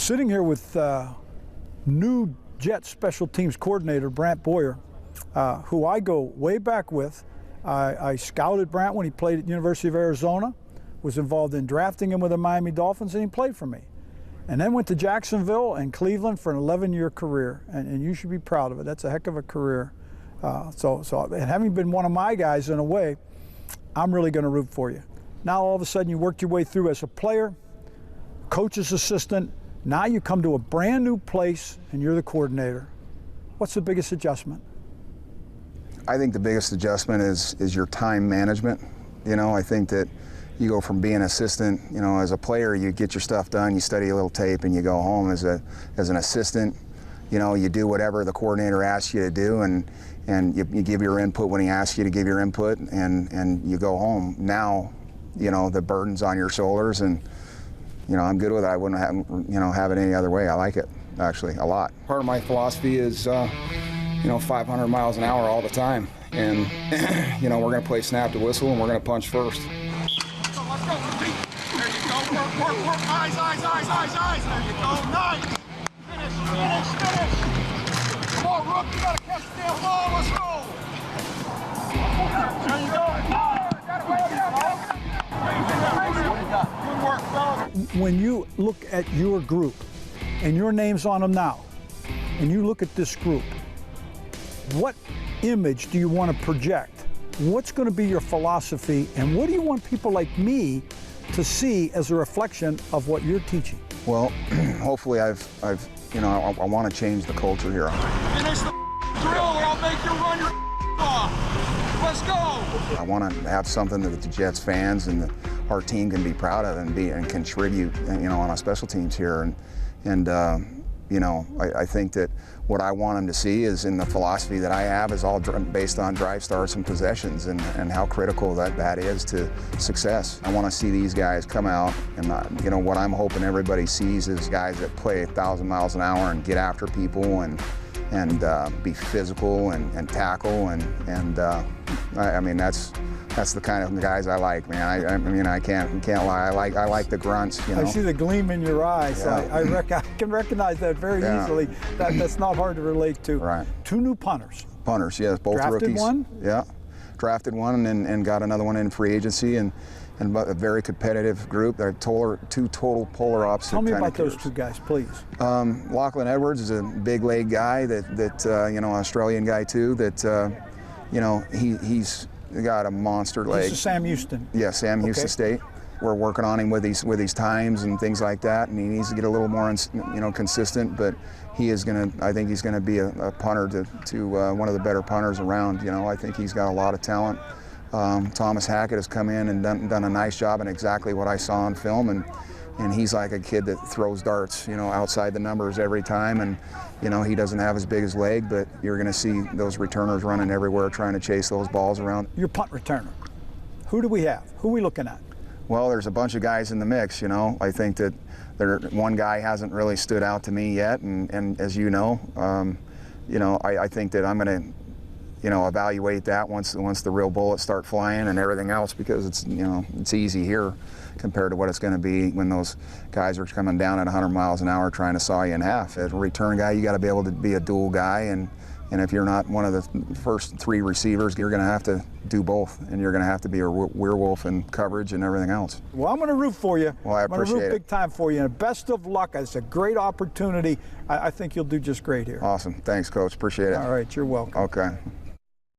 Sitting here with new Jets special teams coordinator, Brant Boyer, who I go way back with. I scouted Brant when he played at the University of Arizona, was involved in drafting him with the Miami Dolphins, and he played for me. And then went to Jacksonville and Cleveland for an 11-year career, and you should be proud of it. That's a heck of a career. And having been one of my guys in a way, I'm really going to root for you. Now all of a sudden you worked your way through as a player, coach's assistant. Now you come to a brand new place and you're the coordinator. What's the biggest adjustment? I think the biggest adjustment is your time management. You know, I think that you go from being an assistant, you know, as a player, you get your stuff done, you study a little tape, and you go home. As an assistant, you know, you do whatever the coordinator asks you to do, and you give your input when he asks you to give your input, and you go home. Now, you know, the burden's on your shoulders, and you know, I'm good with it. I wouldn't have it any other way. I like it, actually, a lot. Part of my philosophy is, you know, 500 miles an hour all the time. And, you know, we're going to play snap to whistle, and we're going to punch first. Let's go, compete. There you go. Work. Eyes. There you go. Nice. Finish. Come on, Rook. You got to catch the damn ball. Let's go. There you go. Good work, fellas. When you look at your group, and your name's on them now, and you look at this group, what image do you want to project? What's going to be your philosophy, and what do you want people like me to see as a reflection of what you're teaching? Well, hopefully I want to change the culture here. Finish the drill, or I'll make you run your off. Let's go. I want to have something that the Jets fans and our team can be proud of and contribute, you know, on our special teams here. You know, I think that what I want them to see is in the philosophy that I have is all based on drive starts and possessions and how critical that is to success. I want to see these guys come out and, you know, what I'm hoping everybody sees is guys that play 1,000 miles an hour and get after people and be physical and tackle I mean that's the kind of guys I like, man. I mean I can't lie. I like the grunts. You know? I see the gleam in your eyes. Yeah. I can recognize that very easily. That's not hard to relate to. Right. Two new punters. Punters, yes, both Drafted rookies. one? Yeah, drafted one and got another one in free agency and a very competitive group. They're two total polar opposite. Tell me kind about of those two guys, please. Lachlan Edwards is a big leg guy that you know, Australian guy too. That you know, he's got a monster leg. This is Sam Houston. Yeah, Sam Houston State. We're working on him with these times and things like that, and he needs to get a little more, you know, consistent. But he is gonna. I think he's gonna be a punter to one of the better punters around. You know, I think he's got a lot of talent. Thomas Hackett has come in and done a nice job in exactly what I saw on film, and he's like a kid that throws darts, you know, outside the numbers every time, and you know, he doesn't have as big as leg, but you're going to see those returners running everywhere trying to chase those balls around. Your punt returner. Who do we have? Who are we looking at? Well, there's a bunch of guys in the mix, you know. I think that one guy hasn't really stood out to me yet, and as you know, I think that I'm going to, you know, evaluate that once the real bullets start flying and everything else, because it's, you know, it's easy here compared to what it's going to be when those guys are coming down at 100 miles an hour trying to saw you in half. As a return guy, you got to be able to be a dual guy, and if you're not one of the first three receivers, you're going to have to do both, and you're going to have to be a werewolf in coverage and everything else. Well, I'm going to root for you. Well, I appreciate it. I'm going to root big time for you, and best of luck. It's a great opportunity. I think you'll do just great here. Awesome. Thanks, Coach. Appreciate it. All right, you're welcome. Okay.